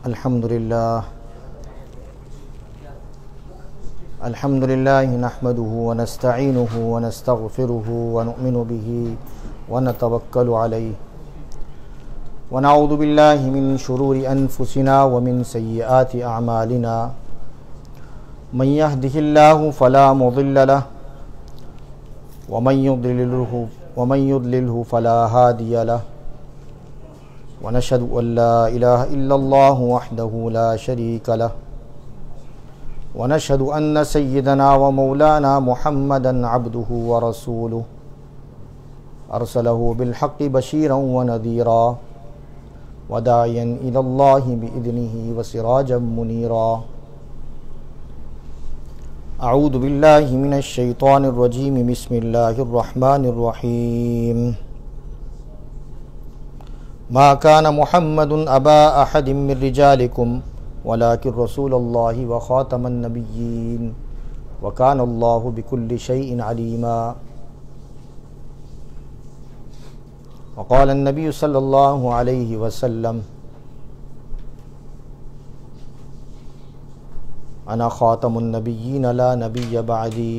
الحمد لله نحمده ونستعينه ونستغفره ونؤمن به ونتوكل عليه ونعوذ بالله من شرور أنفسنا ومن سيئات أعمالنا من يهده الله فلا مضل له ومن يضلله فلا هادي له ونشهد أن لا إله إلا الله وحده لا شريك له ونشهد أن سيدنا ومولانا محمدا عبده ورسوله أرسله بالحق بشيرا ونذيرا وداعيا إلى الله بإذنه وسراجا منيرا. أعوذ بالله من الشيطان الرجيم. بسم الله الرحمن الرحيم. ما كان محمد أبا أحد من رجالكم ولكن رسول الله وخاتم النبيين وكان الله بكل شيء عليما. وقال النبي صلى الله عليه وسلم أنا خاتم النبيين لا نبي بعدي.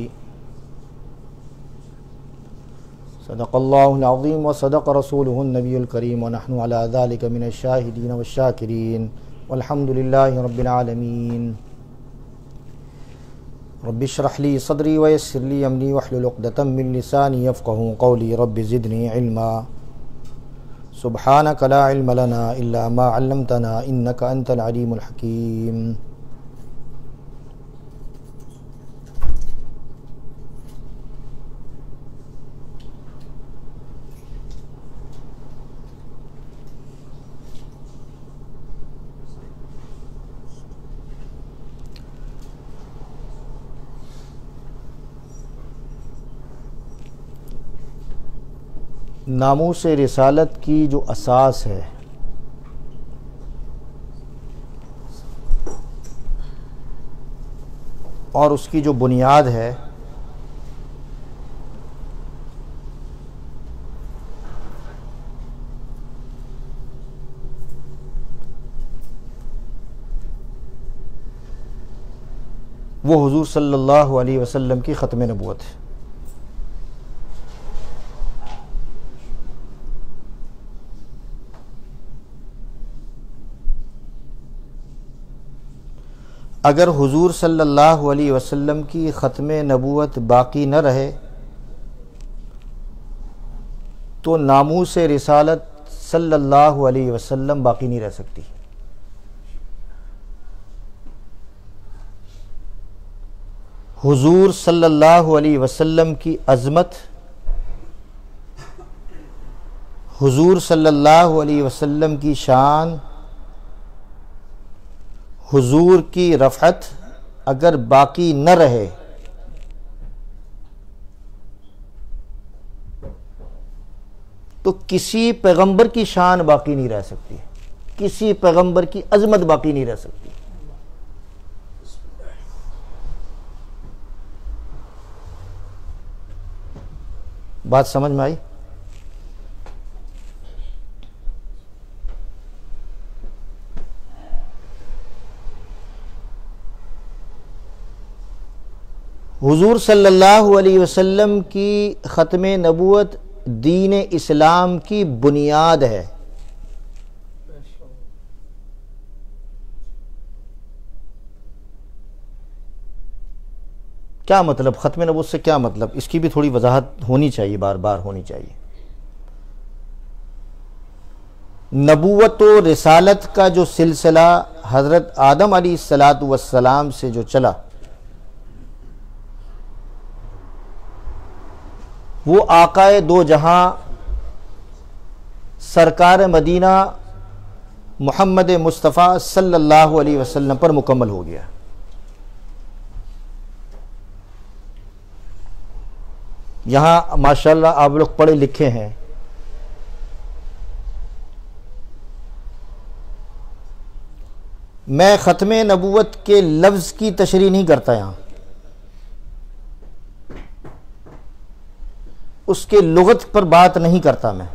صدق الله العظيم وصدق رسوله النبي الكريم ونحن على ذلك من الشاهدين والشاكرين والحمد لله رب العالمين. رب اشرح لي صدري ويسر لي أمري واحلل عقدة من لساني يفقهوا قولي. رب زدني علما. سبحانك لا علم لنا إلا ما علمتنا إنك أنت العليم الحكيم. ناموس رسالت کی جو اساس ہے اور اس کی جو بنیاد ہے وہ حضور صلی اللہ علیہ وسلم کی ختم نبوت ہے. اگر حضور صلی اللہ علیہ وسلم کی ختم نبوت باقی نہ رہے تو ناموس رسالت صلی اللہ علیہ وسلم باقی نہیں رہ سکتی. حضور صلی اللہ علیہ وسلم کی عظمت، حضور صلی اللہ علیہ وسلم کی شان، حضور کی رفعت اگر باقی نہ رہے تو کسی پیغمبر کی شان باقی نہیں رہ سکتی، کسی پیغمبر کی عظمت باقی نہیں رہ سکتی. بات سمجھ میں آئی؟ حضور صلی اللہ علیہ وسلم کی ختم نبوت دین اسلام کی بنیاد ہے. کیا مطلب ختم نبوت سے؟ کیا مطلب؟ اس کی بھی تھوڑی وضاحت ہونی چاہیے، بار بار ہونی چاہیے. نبوت و رسالت کا جو سلسلہ حضرت آدم علیہ السلام سے جو چلا وہ آقائے دو جہاں سرکار مدینہ محمد مصطفیٰ صلی اللہ علیہ وسلم پر مکمل ہو گیا. یہاں ماشاءاللہ آپ لوگ پڑھے لکھے ہیں، میں ختم نبوت کے لفظ کی تشریح نہیں کرتا یہاں، اس کے لغت پر بات نہیں کرتا میں.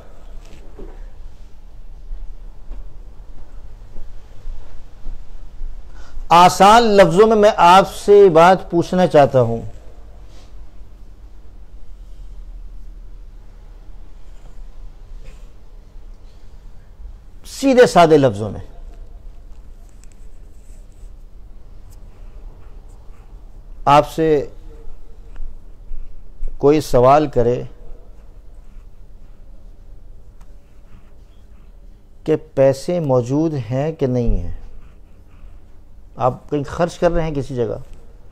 آسان لفظوں میں آپ سے بات پوچھنا چاہتا ہوں، سیدھے سادے لفظوں میں، آپ سے کوئی سوال کرے کہ پیسے موجود ہیں کہ نہیں ہیں، آپ کہیں خرچ کر رہے ہیں کسی جگہ،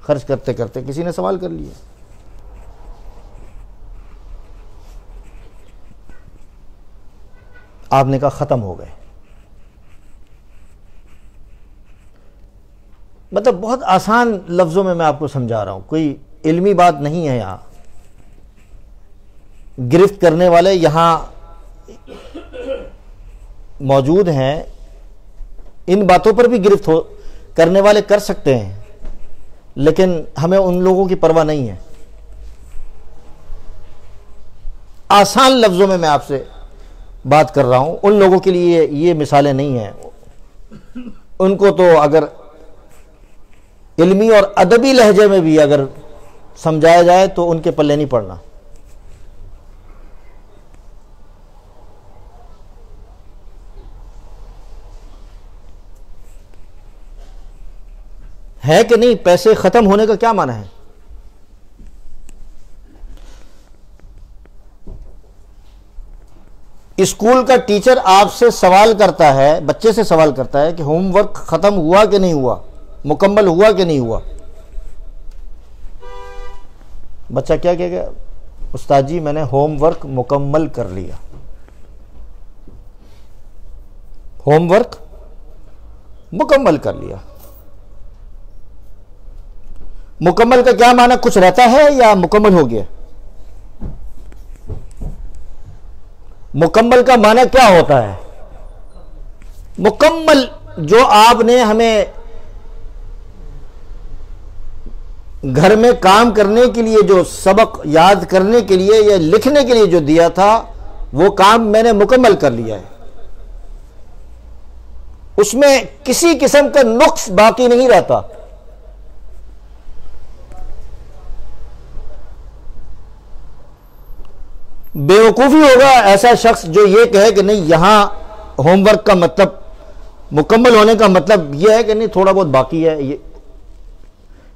خرچ کرتے کرتے کسی نے سوال کر لیا، آپ نے کہا ختم ہو گئے. مطلب بہت آسان لفظوں میں آپ کو سمجھا رہا ہوں، کوئی علمی بات نہیں ہے. یہاں گرفت کرنے والے یہاں موجود ہیں، ان باتوں پر بھی گرفت کرنے والے کر سکتے ہیں، لیکن ہمیں ان لوگوں کی پرواہ نہیں ہے. آسان لفظوں میں آپ سے بات کر رہا ہوں، ان لوگوں کے لیے یہ مثالیں نہیں ہیں. ان کو تو اگر علمی اور ادبی لہجے میں بھی اگر سمجھایا جائے تو ان کے پلے نہیں پڑنا. ہے کہ نہیں؟ پیسے ختم ہونے کا کیا معنی ہے؟ اسکول کا ٹیچر آپ سے سوال کرتا ہے، بچے سے سوال کرتا ہے کہ ہوم ورک ختم ہوا کہ نہیں ہوا، مکمل ہوا کہ نہیں ہوا. بچہ کیا کہے گا؟ استاد جی میں نے ہوم ورک مکمل کر لیا. ہوم ورک مکمل کر لیا. مکمل کا کیا معنی کچھ رہتا ہے یا مکمل ہو گیا؟ مکمل کا معنی کیا ہوتا ہے؟ مکمل جو آپ نے ہمیں گھر میں کام کرنے کے لیے جو سبق یاد کرنے کے لیے یا لکھنے کے لیے جو دیا تھا وہ کام میں نے مکمل کر لیا ہے. اس میں کسی قسم کا نقص باقی نہیں رہتا. بیوقوفی ہوگا ایسا شخص جو یہ کہے کہ نہیں یہاں ہوم ورک کا مطلب مکمل ہونے کا مطلب یہ ہے کہ نہیں تھوڑا بہت باقی ہے. یہ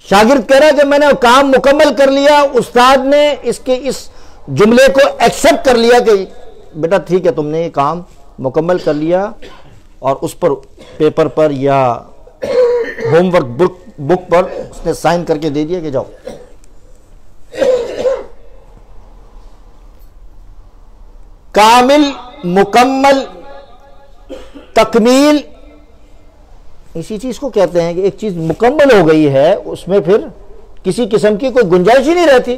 شاگرد کہہ رہا ہے کہ میں نے کام مکمل کر لیا، استاد نے اس جملے کو ایکسپٹ کر لیا کہ بیٹا ٹھیک ہے تم نے یہ کام مکمل کر لیا، اور اس پر پیپر پر یا ہوم ورک بک پر اس نے سائن کر کے دے دیا کہ جاؤ. کامل، مکمل، تکمیل، اسی چیز کو کہتے ہیں کہ ایک چیز مکمل ہو گئی ہے اس میں پھر کسی قسم کی کوئی گنجائش ہی نہیں رہتی.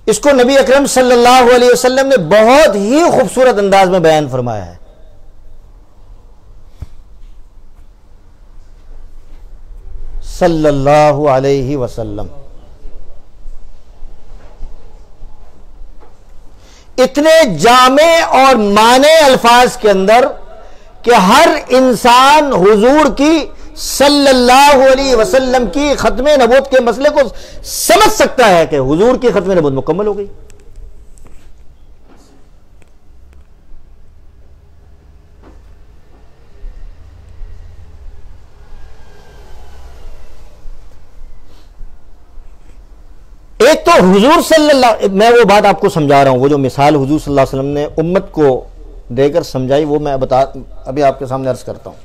اس کو نبی اکرم صلی اللہ علیہ وسلم نے بہت ہی خوبصورت انداز میں بیان فرمایا ہے. صلی اللہ علیہ وسلم اتنے جامع اور معنی الفاظ کے اندر کہ ہر انسان حضور کی صلی اللہ علیہ وسلم کی ختم نبوت کے مسئلے کو سمجھ سکتا ہے کہ حضور کی ختم نبوت مکمل ہو گئی. ایک تو حضور صلی اللہ، میں وہ بات آپ کو سمجھا رہا ہوں، وہ جو مثال حضور صلی اللہ علیہ وسلم نے امت کو دے کر سمجھائی وہ میں ابھی آپ کے سامنے عرض کرتا ہوں.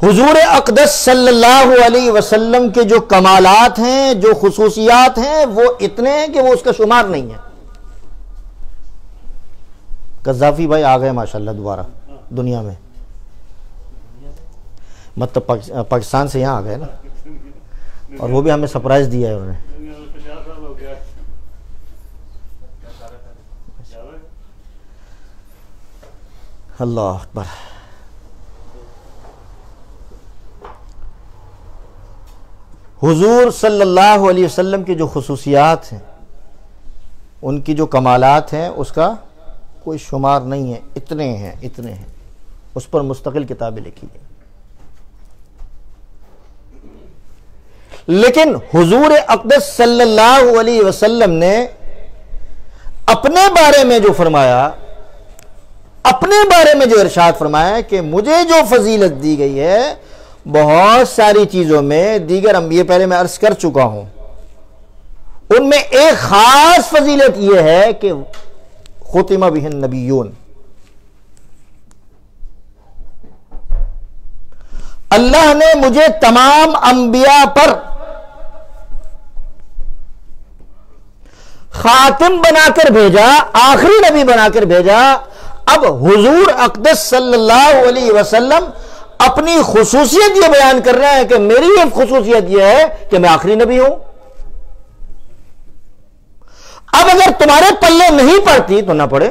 حضور اقدس صلی اللہ علیہ وسلم کے جو کمالات ہیں، جو خصوصیات ہیں، وہ اتنے ہیں کہ وہ اس کا شمار نہیں ہے. قذافی بھائی آ گئے ماشاءاللہ دوبارہ دنیا میں، مطلب پاکستان سے یہاں آ گئے نا، اور وہ بھی ہمیں سرپرائز دیا ہے انہوں نے. اللہ اکبر. حضور صلی اللہ علیہ وسلم کی جو خصوصیات ہیں، ان کی جو کمالات ہیں، اس کا کوئی شمار نہیں ہے، اتنے ہیں اتنے ہیں، اس پر مستقل کتابیں لکھی گئی۔ لیکن حضور اقدس صلی اللہ علیہ وسلم نے اپنے بارے میں جو فرمایا، اپنے بارے میں جو ارشاد فرمایا کہ مجھے جو فضیلت دی گئی ہے بہت ساری چیزوں میں دیگر انبیاء پہلے میں عرض کر چکا ہوں، ان میں ایک خاص فضیلت یہ ہے کہ ختم بہ النبیون، اللہ نے مجھے تمام انبیاء پر خاتم بنا کر بھیجا، آخری نبی بنا کر بھیجا۔ اب حضور اقدس صلی اللہ علیہ وسلم اپنی خصوصیت یہ بیان کر رہے ہیں کہ میری یہ خصوصیت یہ ہے کہ میں آخری نبی ہوں۔ اب اگر تمہارے پلے نہیں پڑتی تو نہ پڑے۔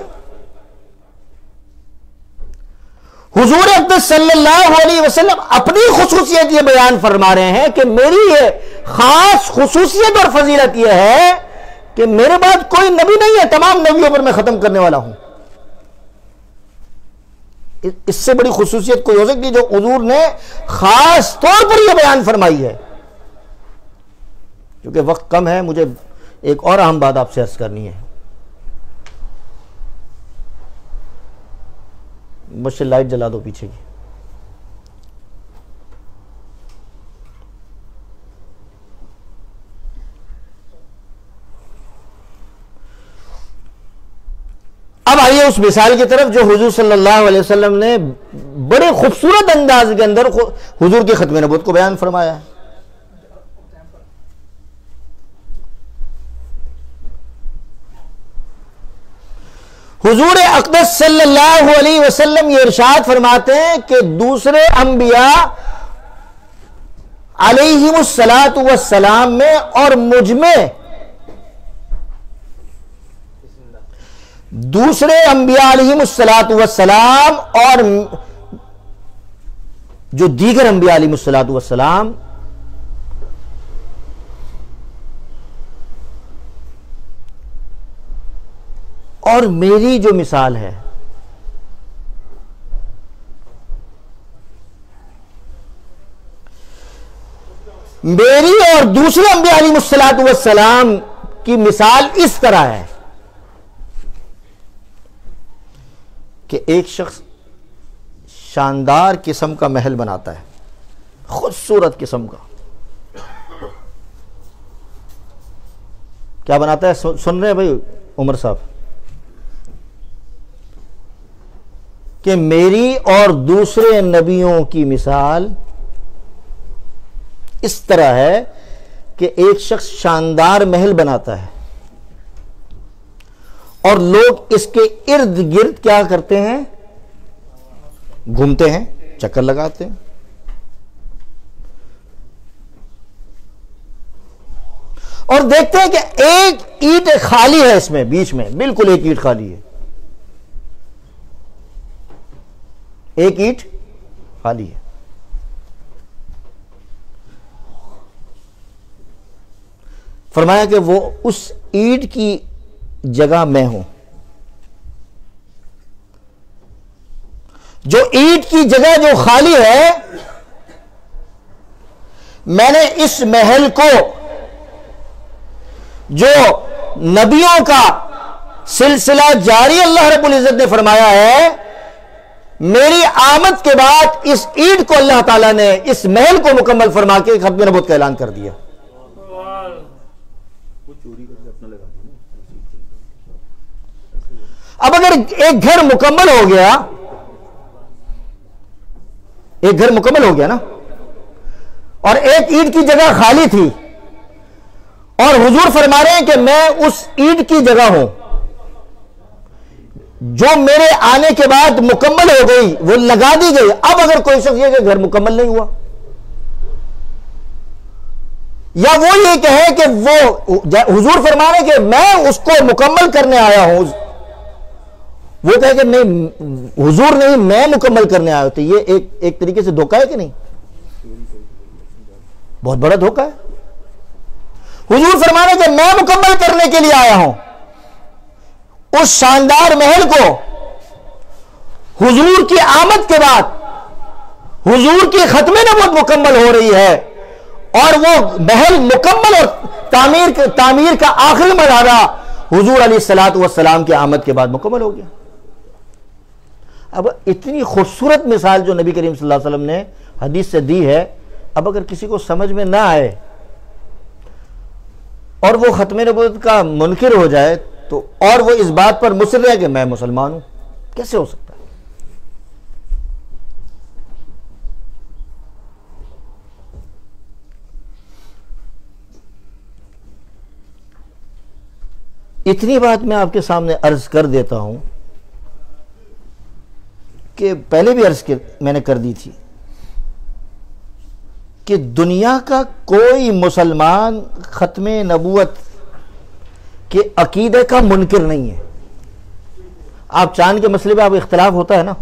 حضور اقدس صلی اللہ علیہ وسلم اپنی خصوصیت یہ بیان فرما رہے ہیں کہ میری یہ خاص خصوصیت اور فضیلت یہ ہے کہ میرے بعد کوئی نبی نہیں ہے، تمام نبیوں پر میں ختم کرنے والا ہوں۔ اس سے بڑی خصوصیت کوئی ہو سکتی جو حضور نے خاص طور پر یہ بیان فرمائی ہے۔ کیونکہ وقت کم ہے، مجھے ایک اور اہم بات آپ سے عرض کرنی ہے۔ مجھ سے لائٹ جلا دو پیچھے کی۔ اب آئیے اس مثال کی طرف جو حضور صلی اللہ علیہ وسلم نے بڑے خوبصورت انداز کے اندر حضور کی ختم نبوت کو بیان فرمایا ہے۔ حضور اقدس صلی اللہ علیہ وسلم یہ ارشاد فرماتے ہیں کہ دوسرے انبیاء علیہم الصلاۃ والسلام میں اور مجھ میں، دوسرے انبیاء علیہم الصلاۃ والسلام اور جو دیگر انبیاء علیہم الصلاۃ والسلام اور میری جو مثال ہے، میری اور دوسرے انبیاء علیہم الصلاۃ والسلام کی مثال اس طرح ہے کہ ایک شخص شاندار قسم کا محل بناتا ہے، خوبصورت قسم کا۔ کیا بناتا ہے؟ سن رہے ہیں بھائی عمر صاحب؟ کہ میری اور دوسرے نبیوں کی مثال اس طرح ہے کہ ایک شخص شاندار محل بناتا ہے اور لوگ اس کے ارد گرد کیا کرتے ہیں؟ گھومتے ہیں، چکر لگاتے ہیں۔ اور دیکھتے ہیں کہ ایک اینٹ خالی ہے، اس میں بیچ میں بالکل ایک اینٹ خالی ہے، ایک اینٹ خالی ہے۔ فرمایا کہ وہ اس اینٹ کی جگہ میں ہوں، جو اینٹ کی جگہ جو خالی ہے، میں نے اس محل کو جو نبیوں کا سلسلہ جاری اللہ رب العزت نے فرمایا ہے، میری آمد کے بعد اس اینٹ کو اللہ تعالیٰ نے اس محل کو مکمل فرما کے ختم نبوت کا اعلان کر دیا۔ اب اگر ایک گھر مکمل ہو گیا، ایک گھر مکمل ہو گیا نا، اور ایک اینٹ کی جگہ خالی تھی، اور حضور فرما رہے ہیں کہ میں اس اینٹ کی جگہ ہوں جو میرے آنے کے بعد مکمل ہو گئی، وہ لگا دی گئی۔ اب اگر کوئی شخص یہ کہ گھر مکمل نہیں ہوا، یا وہ یہ کہے کہ وہ حضور فرما رہے ہیں کہ میں اس کو مکمل کرنے آیا ہوں، وہ کہے کہ نہیں حضور نہیں، میں مکمل کرنے آیا ہوں، تو یہ ایک طریقے سے دھوکہ ہے کہ نہیں؟ بہت بڑا دھوکہ ہے۔ حضور فرمانے کہ میں مکمل کرنے کے لیے آیا ہوں اس شاندار محل کو حضور کی آمد کے بعد حضور کی ختم نبوت مکمل ہو رہی ہے، اور وہ محل مکمل اور تعمیر کا آخری مرحلہ حضور علیہ الصلوۃ والسلام کی آمد کے بعد مکمل ہو گیا۔ اب اتنی خوبصورت مثال جو نبی کریم صلی اللہ علیہ وسلم نے حدیث سے دی ہے، اب اگر کسی کو سمجھ میں نہ آئے اور وہ ختم نبوت کا منکر ہو جائے تو، اور وہ اس بات پر مصر ہے کہ میں مسلمان ہوں، کیسے ہو سکتا ہے؟ اتنی بات میں آپ کے سامنے عرض کر دیتا ہوں کہ پہلے بھی عرض میں نے کر دی تھی کہ دنیا کا کوئی مسلمان ختم نبوت کے عقیدے کا منکر نہیں ہے۔ آپ چاند کے مسئلے پہ آپ اختلاف ہوتا ہے نا،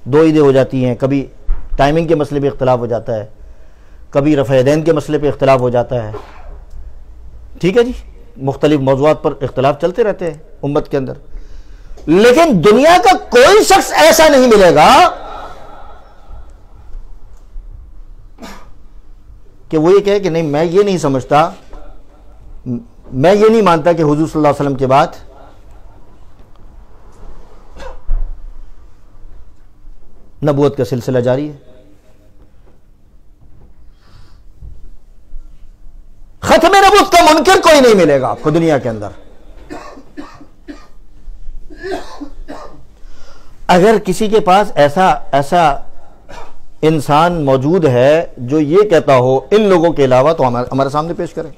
دو عیدیں ہو جاتی ہیں، کبھی ٹائمنگ کے مسئلے پہ اختلاف ہو جاتا ہے، کبھی رفع یدین کے مسئلے پہ اختلاف ہو جاتا ہے، ٹھیک ہے جی، مختلف موضوعات پر اختلاف چلتے رہتے ہیں امت کے اندر، لیکن دنیا کا کوئی شخص ایسا نہیں ملے گا کہ وہ یہ کہے کہ نہیں، میں یہ نہیں سمجھتا، میں یہ نہیں مانتا کہ حضور صلی اللہ علیہ وسلم کے بعد نبوت کا سلسلہ جاری ہے۔ ختم نبوت کا منکر کوئی نہیں ملے گا آپ کو دنیا کے اندر۔ اگر کسی کے پاس ایسا انسان موجود ہے جو یہ کہتا ہو ان لوگوں کے علاوہ، تو ہمارے سامنے پیش کریں۔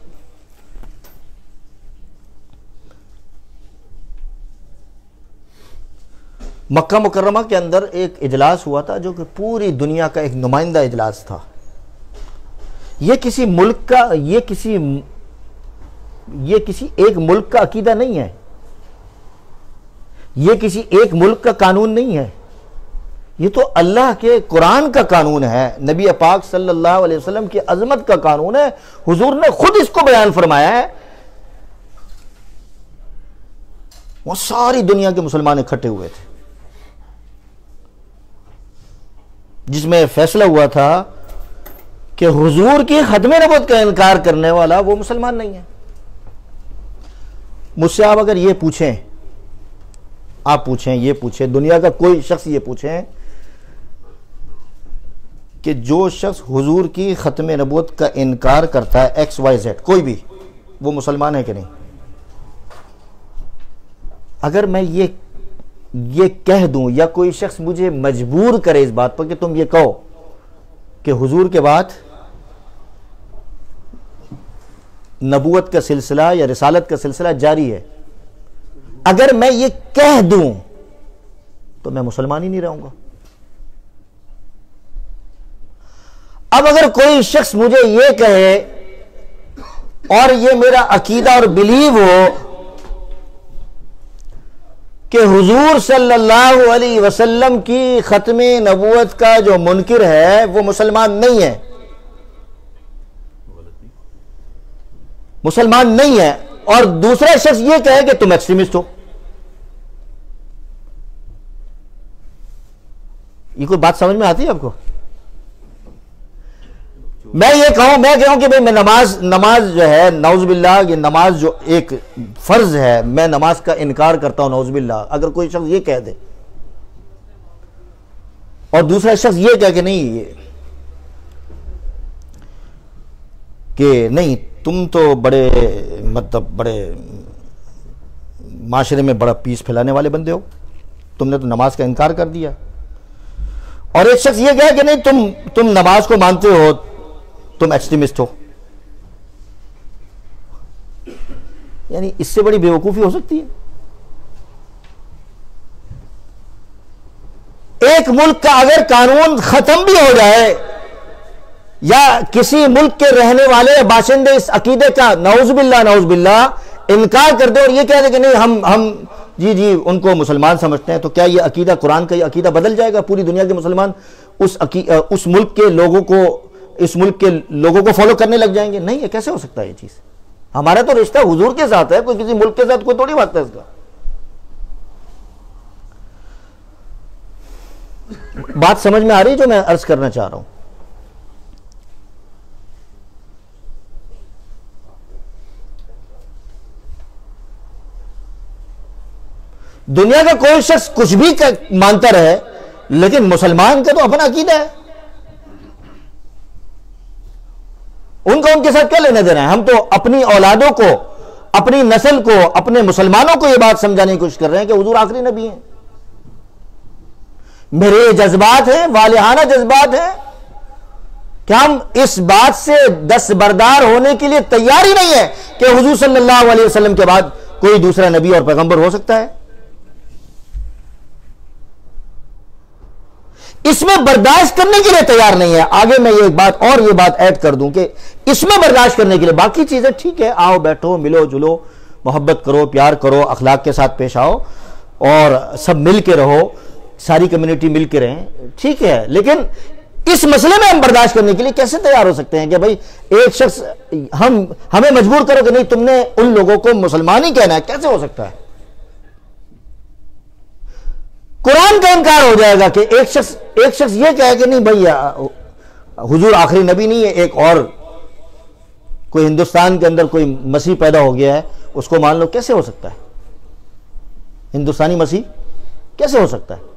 مکہ مکرمہ کے اندر ایک اجلاس ہوا تھا جو کہ پوری دنیا کا ایک نمائندہ اجلاس تھا۔ یہ کسی ایک ملک کا عقیدہ نہیں ہے، یہ کسی ایک ملک کا قانون نہیں ہے، یہ تو اللہ کے قرآن کا قانون ہے، نبی پاک صلی اللہ علیہ وسلم کی عظمت کا قانون ہے۔ حضور نے خود اس کو بیان فرمایا ہے۔ وہ ساری دنیا کے مسلمان اکٹھے ہوئے تھے، جس میں فیصلہ ہوا تھا کہ حضور کی ختم نبوت کا انکار کرنے والا وہ مسلمان نہیں ہے۔ مجھ سے آپ اگر یہ پوچھیں، یہ پوچھیں، دنیا کا کوئی شخص یہ پوچھیں کہ جو شخص حضور کی ختم نبوت کا انکار کرتا ہے XYZ، کوئی بھی، وہ مسلمان ہے کہ نہیں؟ اگر میں یہ کہہ دوں یا کوئی شخص مجھے مجبور کرے اس بات پر کہ تم یہ کہو کہ حضور کے بعد نبوت کا سلسلہ یا رسالت کا سلسلہ جاری ہے، اگر میں یہ کہہ دوں تو میں مسلمان ہی نہیں رہوں گا۔ اب اگر کوئی شخص مجھے یہ کہے اور یہ میرا عقیدہ اور بلیو ہو کہ حضور صلی اللہ علیہ وسلم کی ختم نبوت کا جو منکر ہے وہ مسلمان نہیں ہے، اور دوسرا شخص یہ کہے کہ تم ایکسٹریمسٹ ہو، یہ کوئی بات سمجھ میں آتی ہے آپ کو؟ میں کہوں کہ میں نماز جو ہے، نعوذ باللہ، یہ نماز جو ایک فرض ہے، میں نماز کا انکار کرتا ہوں، نعوذ باللہ، اگر کوئی شخص یہ کہہ دے اور دوسرا شخص یہ کہہ کہ نہیں تم تو بڑے معاشرے میں بڑا پیس پھیلانے والے بندے ہو، تم نے تو نماز کا انکار کر دیا، اور ایک شخص یہ کہے کہ نہیں تم نماز کو مانتے ہو، تم ایکسٹریمسٹ ہو، یعنی اس سے بڑی بیوقوفی ہو سکتی ہے؟ ایک ملک کا اگر قانون ختم بھی ہو جائے یا کسی ملک کے رہنے والے باشندے اس عقیدے کا نعوذ باللہ انکار کر دے اور یہ کہہ دے کہ نہیں ہم جی ان کو مسلمان سمجھتے ہیں، تو کیا یہ عقیدہ، قرآن کا یہ عقیدہ بدل جائے گا؟ پوری دنیا کے مسلمان اس ملک کے لوگوں کو اس ملک کے لوگوں کو فالو کرنے لگ جائیں گے. نہیں, یہ کیسے ہو سکتا ہے یہ چیز؟ ہمارا تو رشتہ حضور کے ساتھ ہے, کوئی کسی ملک کے ساتھ کوئی تھوڑی بات ہے اس کا. بات سمجھ میں آ رہی جو میں عرض کرنا چاہ رہا ہوں؟ دنیا کا کوئی شخص کچھ بھی مانتا رہے, لیکن مسلمان کا تو اپنا عقیدہ ہے. ان کا ان کے ساتھ کیا لینا دینا ہے؟ ہم تو اپنی اولادوں کو, اپنی نسل کو, اپنے مسلمانوں کو یہ بات سمجھانے کی کوشش کر رہے ہیں کہ حضور آخری نبی ہیں. میرے جذبات ہیں, والہانہ جذبات ہیں, کہ ہم اس بات سے دستبردار ہونے کے لیے تیار ہی نہیں ہے کہ حضور صلی اللہ علیہ وسلم کے بعد کوئی دوسرا نبی اور پیغمبر ہو سکتا ہے. اس میں برداشت کرنے کے لیے تیار نہیں ہے. آگے میں یہ بات ایڈ کر دوں کہ اس میں برداشت کرنے کے لیے باقی چیزیں ٹھیک ہے, آؤ بیٹھو, ملو جلو, محبت کرو, پیار کرو, اخلاق کے ساتھ پیش آؤ, اور سب مل کے رہو, ساری کمیونٹی مل کے رہیں, ٹھیک ہے. لیکن اس مسئلے میں ہم برداشت کرنے کے لیے کیسے تیار ہو سکتے ہیں کہ بھائی ایک شخص ہمیں مجبور کرو کہ نہیں تم نے ان لوگوں کو مسلمان ہی کہنا ہے؟ کیسے ہو سکتا ہے؟ قرآن کا انکار ہو جائے گا کہ ایک شخص یہ کہے کہ نہیں بھائی حضور آخری نبی نہیں ہے, ایک اور کوئی ہندوستان کے اندر کوئی مسیح پیدا ہو گیا ہے, اس کو مان لو. کیسے ہو سکتا ہے؟ ہندوستانی مسیح کیسے ہو سکتا ہے؟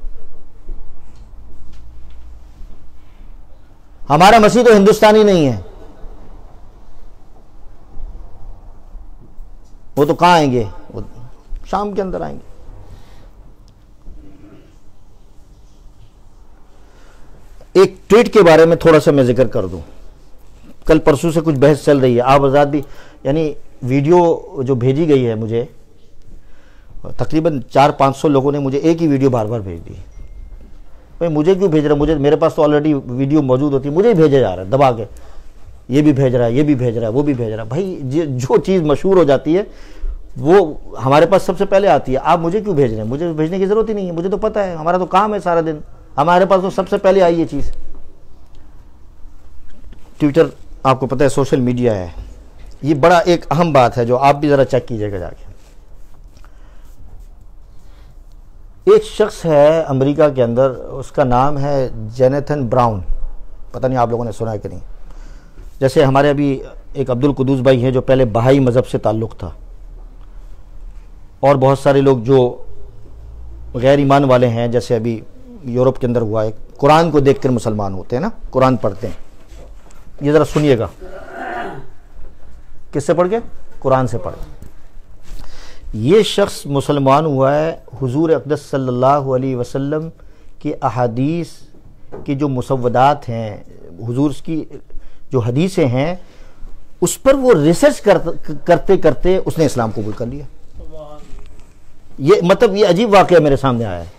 ہمارا مسیح تو ہندوستانی نہیں ہے. وہ تو کہاں آئیں گے؟ وہ شام کے اندر آئیں گے. ایک ٹویٹ کے بارے میں تھوڑا سا میں ذکر کر دوں. کل پرسوں سے کچھ بحث چل رہی ہے. آپ آزاد بھی, یعنی ویڈیو جو بھیجی گئی ہے مجھے, تقریباً 400-500 لوگوں نے مجھے ایک ہی ویڈیو بار بار بھیج دی. بھائی مجھے کیوں بھیج رہا ہے؟ میرے پاس تو آلریڈی ویڈیو موجود ہوتی ہے, مجھے ہی بھیجا جا رہا ہے دبا کے. یہ بھی بھیج رہا ہے, یہ بھی بھیج رہا ہے, وہ بھی بھیج رہا ہے. بھائی جو چیز مشہور ہو جاتی ہے وہ ہمارے پاس سب سے پہلے آتی ہے. آپ مجھے کیوں بھیج رہے ہیں؟ مجھے بھیجنے کی ضرورت ہی نہیں ہے, مجھے تو پتہ ہے, ہمارا تو کام ہے سارا دن, ہمارے پاس تو سب سے پہلے آئی یہ چیز. ٹویٹر آپ کو پتہ ہے سوشل میڈیا ہے, یہ بڑا ایک اہم بات ہے جو آپ بھی ذرا چیک کیجئے گا جا کے. ایک شخص ہے امریکہ کے اندر, اس کا نام ہے جینیتھن براؤن. پتہ نہیں آپ لوگوں نے سنا ہے کہ نہیں. جیسے ہمارے ابھی ایک عبد القدوس بھائی ہیں جو پہلے بہائی مذہب سے تعلق تھا, اور بہت سارے لوگ جو غیر ایمان والے ہیں, جیسے ابھی یورپ کے اندر ہوا ہے, قرآن کو دیکھ کر مسلمان ہوتے ہیں نا, قرآن پڑھتے ہیں. یہ ذرا سنیے گا, کس سے پڑھ کے؟ قرآن سے پڑھ. یہ شخص مسلمان ہوا ہے حضور اقدس صلی اللہ علیہ وسلم کی احادیث کی جو مسودات ہیں, حضور کی جو حدیثیں ہیں, اس پر وہ ریسرچ کرتے کرتے اس نے اسلام قبول کر لیا. یہ مطلب یہ عجیب واقعہ میرے سامنے آیا ہے.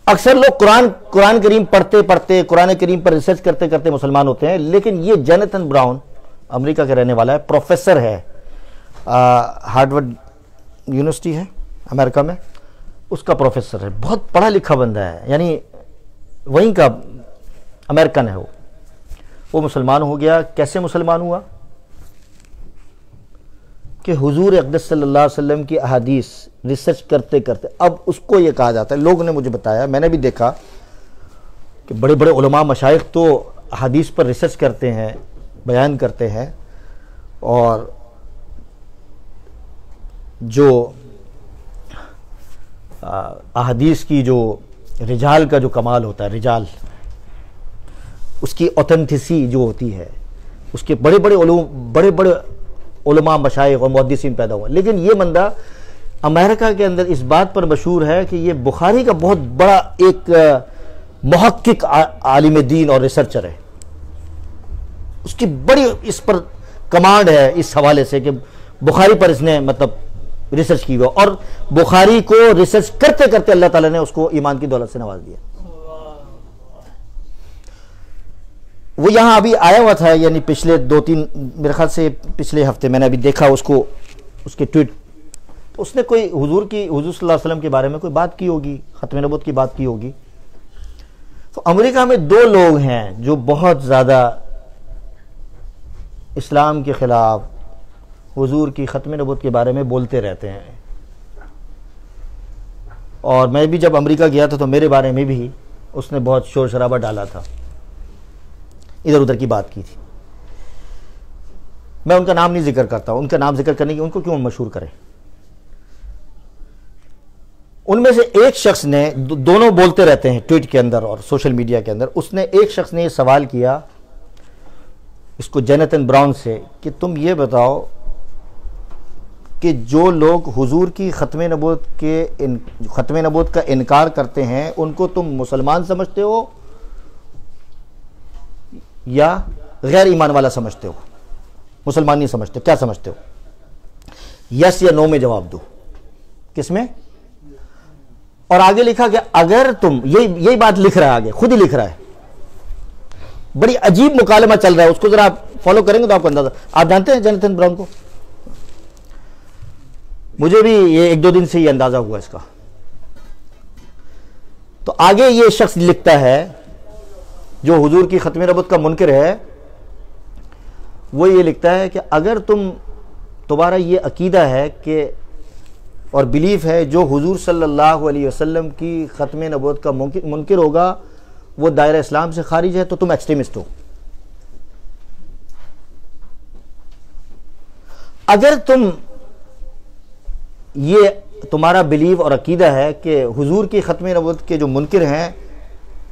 اکثر لوگ قرآن کریم پڑھتے پڑھتے, قرآن کریم پر ریسرچ کرتے کرتے مسلمان ہوتے ہیں, لیکن یہ جینیتھن براؤن امریکہ کے رہنے والا ہے, پروفیسر ہے, ہارورڈ یونیورسٹی ہے امریکہ میں, اس کا پروفیسر ہے, بہت پڑھا لکھا بندہ ہے, یعنی وہیں کا امریکن ہے. وہ مسلمان ہو گیا. کیسے مسلمان ہوا؟ کہ حضور اقدس صلی اللہ علیہ وسلم کی احادیث ریسرچ کرتے کرتے, اب اس کو یہ کہا جاتا ہے, لوگوں نے مجھے بتایا, میں نے بھی دیکھا کہ بڑے بڑے علماء مشائخ تو حدیث پر ریسرچ کرتے ہیں, بیان کرتے ہیں, اور جو احادیث کی جو رجال کا جو کمال ہوتا ہے, رجال اس کی اوتھینٹسی جو ہوتی ہے, اس کے بڑے بڑے علماء مشائخ اور محدثین پیدا ہوئے. لیکن یہ بندہ امریکہ کے اندر اس بات پر مشہور ہے کہ یہ بخاری کا بہت بڑا ایک محقق عالم دین اور ریسرچر ہے. اس کی بڑی اس پر کمانڈ ہے اس حوالے سے کہ بخاری پر اس نے مطلب ریسرچ کی ہوا, اور بخاری کو ریسرچ کرتے کرتے اللہ تعالیٰ نے اس کو ایمان کی دولت سے نواز دیا. وہ یہاں ابھی آیا ہوا تھا, یعنی پچھلے 2-3 میرے خیال سے پچھلے ہفتے میں نے ابھی دیکھا اس کو, اس کے ٹویٹ. اس نے کوئی حضور صلی اللہ علیہ وسلم کے بارے میں کوئی بات کی ہوگی, ختم نبوت کی بات کی ہوگی. تو امریکہ میں دو لوگ ہیں جو بہت زیادہ اسلام کے خلاف، حضور کی ختم نبوت کے بارے میں بولتے رہتے ہیں، اور میں بھی جب امریکہ گیا تھا تو میرے بارے میں بھی اس نے بہت شور شرابہ ڈالا تھا، ادھر ادھر کی بات کی تھی۔ میں ان کا نام نہیں ذکر کرتا، ان کا نام ذکر کرنے کی ان کو کیوں مشہور کریں۔ ان میں سے ایک شخص نے، دونوں بولتے رہتے ہیں ٹویٹ کے اندر اور سوشل میڈیا کے اندر، اس نے ایک شخص نے یہ سوال کیا اس کو جینتھن براؤن سے کہ تم یہ بتاؤ کہ جو لوگ حضور کی ختم نبوت کا انکار کرتے ہیں ان کو تم مسلمان سمجھتے ہو یا غیر ایمان والا سمجھتے ہو؟ مسلمان نہیں سمجھتے، کیا سمجھتے ہو؟ یس یا نو میں جواب دو۔ کس میں؟ اور آگے لکھا کہ اگر تم، یہی بات لکھ رہا ہے، آگے خود ہی لکھ رہا ہے، بڑی عجیب مکالمہ چل رہا ہے، اس کو ذرا آپ فالو کریں گے تو آپ کو اندازہ۔ آپ جانتے ہیں جینتھن براؤن کو؟ مجھے بھی یہ ایک دو دن سے یہ اندازہ ہوا اس کا۔ تو آگے یہ شخص لکھتا ہے جو حضور کی ختم نبوت کا منکر ہے، وہ یہ لکھتا ہے کہ اگر تمہارا یہ عقیدہ ہے کہ اور بلیف ہے جو حضور صلی اللہ علیہ وسلم کی ختم نبوت کا منکر ہوگا وہ دائرہ اسلام سے خارج ہے، تو تم ایکسٹریمسٹ ہو۔ اگر یہ تمہارا بلیف اور عقیدہ ہے کہ حضور کی ختم نبوت کے جو منکر ہیں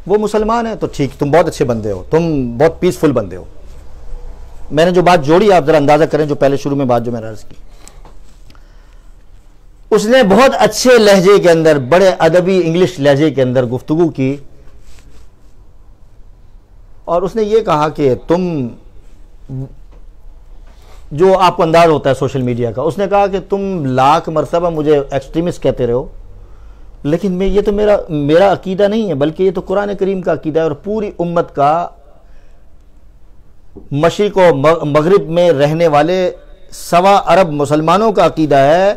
وہ مسلمان ہیں تو ٹھیک، تم بہت اچھے بندے ہو، تم بہت پیسفل بندے ہو۔ میں نے جو بات جوڑی آپ ذرا اندازہ کریں، جو پہلے شروع میں بات جو میں نے عرض کی، اس نے بہت اچھے لہجے کے اندر، بڑے ادبی انگلش لہجے کے اندر گفتگو کی، اور اس نے یہ کہا کہ تم، جو آپ کو انداز ہوتا ہے سوشل میڈیا کا، اس نے کہا کہ تم لاکھ مرتبہ مجھے ایکسٹریمسٹ کہتے رہو، لیکن یہ تو میرا عقیدہ نہیں ہے، بلکہ یہ تو قرآن کریم کا عقیدہ ہے اور پوری امت کا، مشرق و مغرب میں رہنے والے 1.25 ارب مسلمانوں کا عقیدہ ہے۔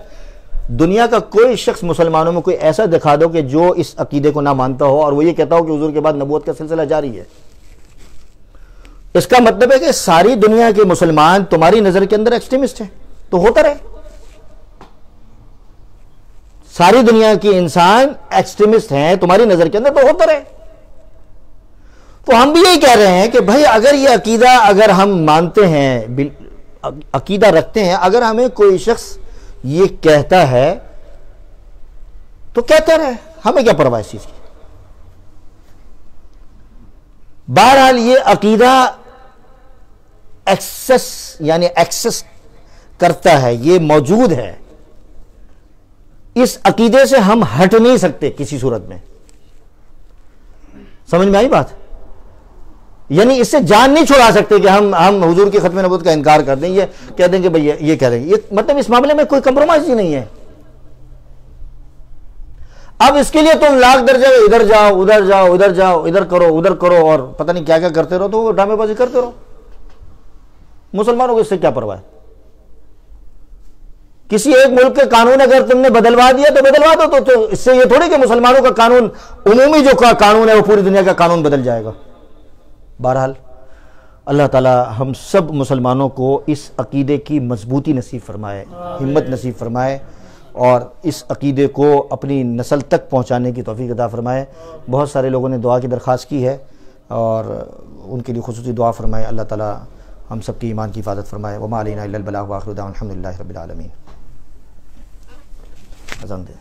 دنیا کا کوئی شخص مسلمانوں میں کوئی ایسا دکھا دو کہ جو اس عقیدے کو نہ مانتا ہو اور وہ یہ کہتا ہو کہ حضور کے بعد نبوت کا سلسلہ جاری ہے۔ اس کا مطلب ہے کہ ساری دنیا کے مسلمان تمہاری نظر کے اندر ایکسٹریمسٹ ہیں، تو ہوتا رہے، ساری دنیا کے انسان ایکسٹریمسٹ ہیں تمہاری نظر کے اندر، تو ہوتا رہے۔ تو ہم بھی یہی کہہ رہے ہیں کہ بھائی اگر یہ عقیدہ، اگر ہم مانتے ہیں، عقیدہ رکھتے ہیں، اگر ہمیں کوئی شخص یہ کہتا ہے تو کہتا رہے، ہمیں کیا پرواہ اس چیز کی۔ بہرحال یہ عقیدہ ایکسس کرتا ہے، یہ موجود ہے، اس عقیدے سے ہم ہٹ نہیں سکتے کسی صورت میں۔ سمجھ میں آئی بات؟ یعنی اس سے جان نہیں چھڑا سکتے کہ ہم حضور کی ختم نبوت کا انکار کر دیں، یہ کہہ دیں کہ بھئی یہ کہہ دیں گے، یہ مطلب اس معاملے میں کوئی کمپرومائز ہی نہیں ہے۔ اب اس کے لیے تم لاکھ درجے ادھر جاؤ، ادھر جاؤ، ادھر جاؤ، ادھر کرو اور پتہ نہیں کیا کیا کرتے رہو، تو وہ ڈرامے بازی کرتے رہو۔ مسلمانوں کو اس سے کیا پرواہ ہے؟ کسی ایک ملک کے قانون اگر تم نے بدلوا دیا تو بدلوا دو، تو اس سے یہ تھوڑی کہ مسلمانوں کا قانون، عمومی جو قانون ہے وہ پوری دنیا کا قانون بدل جائے گا۔ بہرحال اللہ تعالی ہم سب مسلمانوں کو اس عقیدے کی مضبوطی نصیب فرمائے، ہمت نصیب فرمائے، اور اس عقیدے کو اپنی نسل تک پہنچانے کی توفیق عطا فرمائے۔ بہت سارے لوگوں نے دعا کی درخواست کی ہے اور ان کے لیے خصوصی دعا فرمائے۔ اللہ تعالی ہم سب کی ایمان کی حفاظت فرمائے۔ وما علینا الا البلاغ وآخر دعوانا الحمدللہ رب العالمین۔ اذان دے۔